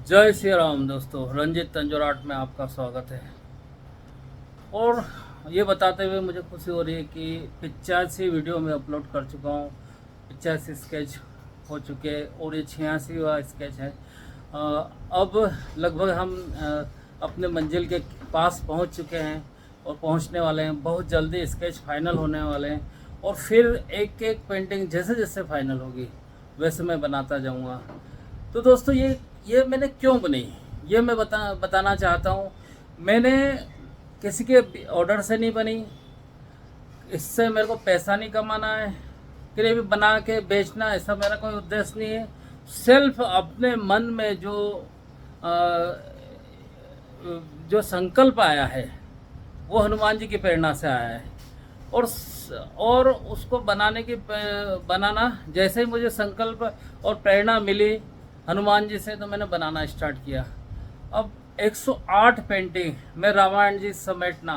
जय श्री राम दोस्तों, रंजित तंजोराट में आपका स्वागत है। और ये बताते हुए मुझे खुशी हो रही है कि 85 वीडियो में अपलोड कर चुका हूँ। 85 स्केच हो चुके और ये 86वां स्केच है। अब लगभग हम अपने मंजिल के पास पहुँच चुके हैं और पहुँचने वाले हैं। बहुत जल्दी स्केच फाइनल होने वाले हैं और फिर एक एक पेंटिंग जैसे जैसे फाइनल होगी वैसे मैं बनाता जाऊँगा। तो दोस्तों ये मैंने क्यों बनी, ये मैं बताना चाहता हूँ। मैंने किसी के ऑर्डर से नहीं बनी, इससे मेरे को पैसा नहीं कमाना है, फिर ये भी बना के बेचना ऐसा मेरा कोई उद्देश्य नहीं है। सेल्फ अपने मन में जो संकल्प आया है वो हनुमान जी की प्रेरणा से आया है। और उसको बनाना जैसे ही मुझे संकल्प और प्रेरणा मिली हनुमान जी से, तो मैंने बनाना स्टार्ट किया। अब 108 पेंटिंग में रामायण जी समेटना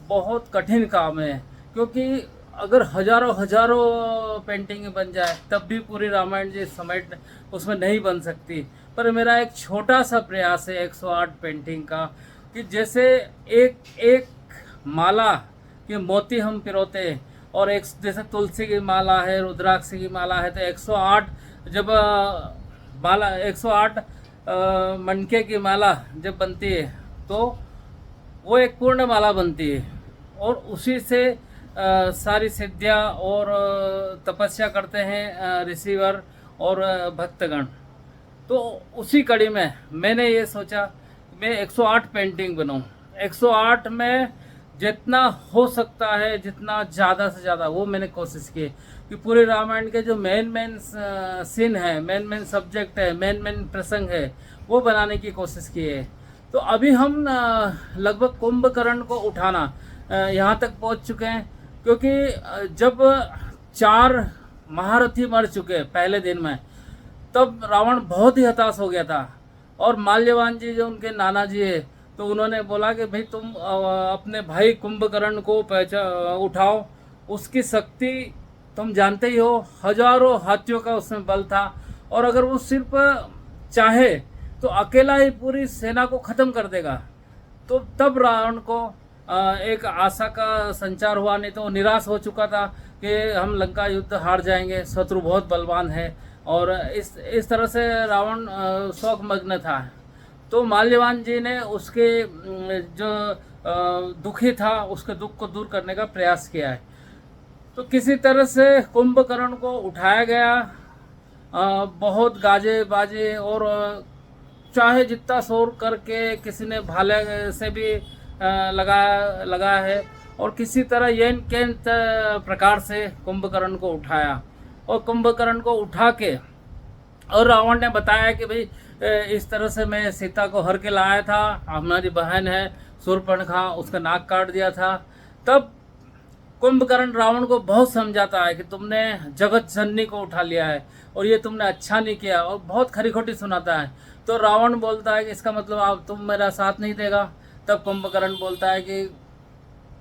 बहुत कठिन काम है, क्योंकि अगर हजारों हजारों पेंटिंग बन जाए तब भी पूरी रामायण जी समेट उसमें नहीं बन सकती। पर मेरा एक छोटा सा प्रयास है 108 पेंटिंग का, कि जैसे एक एक माला के मोती हम पिरोते हैं, और एक जैसे तुलसी की माला है, रुद्राक्ष की माला है, तो 108 जब माला 108 मनके की माला जब बनती है तो वो एक पूर्ण माला बनती है। और उसी से सारी सिद्धियाँ और तपस्या करते हैं ऋषिवर और भक्तगण। तो उसी कड़ी में मैंने ये सोचा मैं 108 पेंटिंग बनाऊँ। 108 में जितना हो सकता है, जितना ज़्यादा से ज़्यादा, वो मैंने कोशिश की कि पूरे रामायण के जो मेन सीन है, मेन सब्जेक्ट है, मेन प्रसंग है, वो बनाने की कोशिश की है। तो अभी हम लगभग कुंभकर्ण को उठाना यहाँ तक पहुँच चुके हैं, क्योंकि जब 4 महारथी मर चुके पहले दिन में, तब रावण बहुत ही हताश हो गया था। और माल्यवान जी जो उनके नाना जी है, तो उन्होंने बोला कि भाई तुम अपने भाई कुंभकर्ण को उठाओ, उसकी शक्ति तुम जानते ही हो, हजारों हाथियों का उसमें बल था, और अगर वो सिर्फ चाहे तो अकेला ही पूरी सेना को खत्म कर देगा। तो तब रावण को एक आशा का संचार हुआ, नहीं तो वो निराश हो चुका था कि हम लंका युद्ध हार जाएंगे, शत्रु बहुत बलवान है, और इस तरह से रावण शोक मग्न था। तो माल्यवान जी ने उसके जो दुखी था उसके दुख को दूर करने का प्रयास किया है। तो किसी तरह से कुंभकर्ण को उठाया गया, बहुत गाजे बाजे और चाहे जितना शोर करके, किसी ने भाले से भी लगाया है, और किसी तरह येन केन प्रकार से कुंभकर्ण को उठाया। और कुंभकर्ण को उठा के, और रावण ने बताया कि भाई इस तरह से मैं सीता को हर के लाया था, हमारी बहन है शूर्पणखा, उसका नाक काट दिया था। तब कुंभकर्ण रावण को बहुत समझाता है कि तुमने जगत जननी को उठा लिया है और ये तुमने अच्छा नहीं किया, और बहुत खरी खोटी सुनाता है। तो रावण बोलता है कि इसका मतलब आप तुम मेरा साथ नहीं देगा। तब कुंभकर्ण बोलता है कि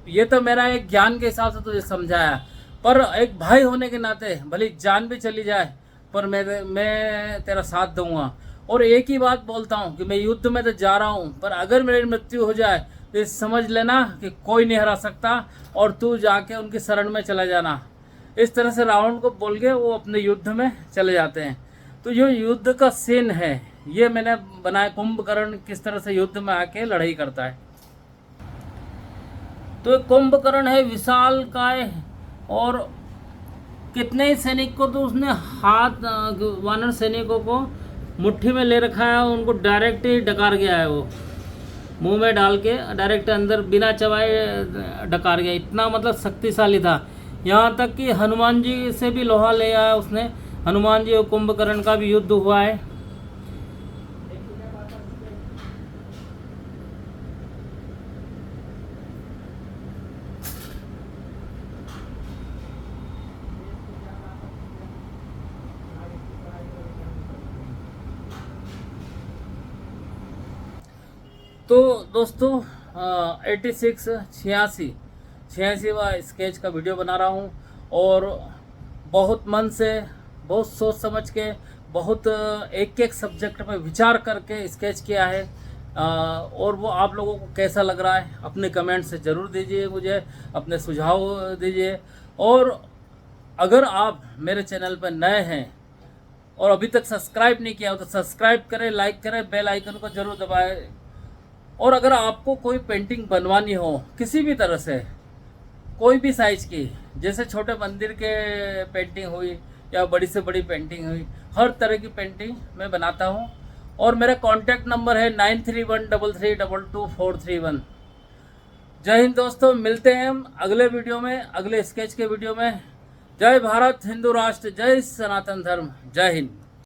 ये तो मेरा एक ज्ञान के हिसाब से तुझे समझाया, पर एक भाई होने के नाते भले जान भी चली जाए पर मैं तेरा साथ दूंगा। और एक ही बात बोलता हूँ कि मैं युद्ध में तो जा रहा हूँ, पर अगर मेरी मृत्यु हो जाए तो ये समझ लेना कि कोई नहीं हरा सकता, और तू जाके उनकी शरण में चला जाना। इस तरह से रावण को बोल के वो अपने युद्ध में चले जाते हैं। तो ये युद्ध का सीन है, ये मैंने बनाया, कुंभकर्ण किस तरह से युद्ध में आके लड़ाई करता है। तो कुंभकर्ण है विशाल काय, और कितने ही सैनिक को तो उसने हाथ वानर सैनिकों को मुट्ठी में ले रखा है, उनको डायरेक्ट ही डकार गया है, वो मुंह में डाल के डायरेक्ट अंदर बिना चबाए डकार गया। इतना मतलब शक्तिशाली था, यहाँ तक कि हनुमान जी से भी लोहा ले आया उसने। हनुमान जी और कुंभकर्ण का भी युद्ध हुआ है। तो दोस्तों 86 छियासीवा स्केच का वीडियो बना रहा हूँ, और बहुत मन से, बहुत सोच समझ के, बहुत एक एक सब्जेक्ट में विचार करके स्केच किया है। और वो आप लोगों को कैसा लग रहा है अपने कमेंट से ज़रूर दीजिए, मुझे अपने सुझाव दीजिए। और अगर आप मेरे चैनल पर नए हैं और अभी तक सब्सक्राइब नहीं किया हो तो सब्सक्राइब करें, लाइक करें, बेल आइकन को ज़रूर दबाएं। और अगर आपको कोई पेंटिंग बनवानी हो किसी भी तरह से, कोई भी साइज़ की, जैसे छोटे मंदिर के पेंटिंग हुई या बड़ी से बड़ी पेंटिंग हुई, हर तरह की पेंटिंग मैं बनाता हूँ। और मेरा कॉन्टैक्ट नंबर है 9313322431। जय हिंद दोस्तों, मिलते हैं हम अगले वीडियो में, अगले स्केच के वीडियो में। जय भारत, हिंदू राष्ट्र, जय सनातन धर्म, जय हिंद।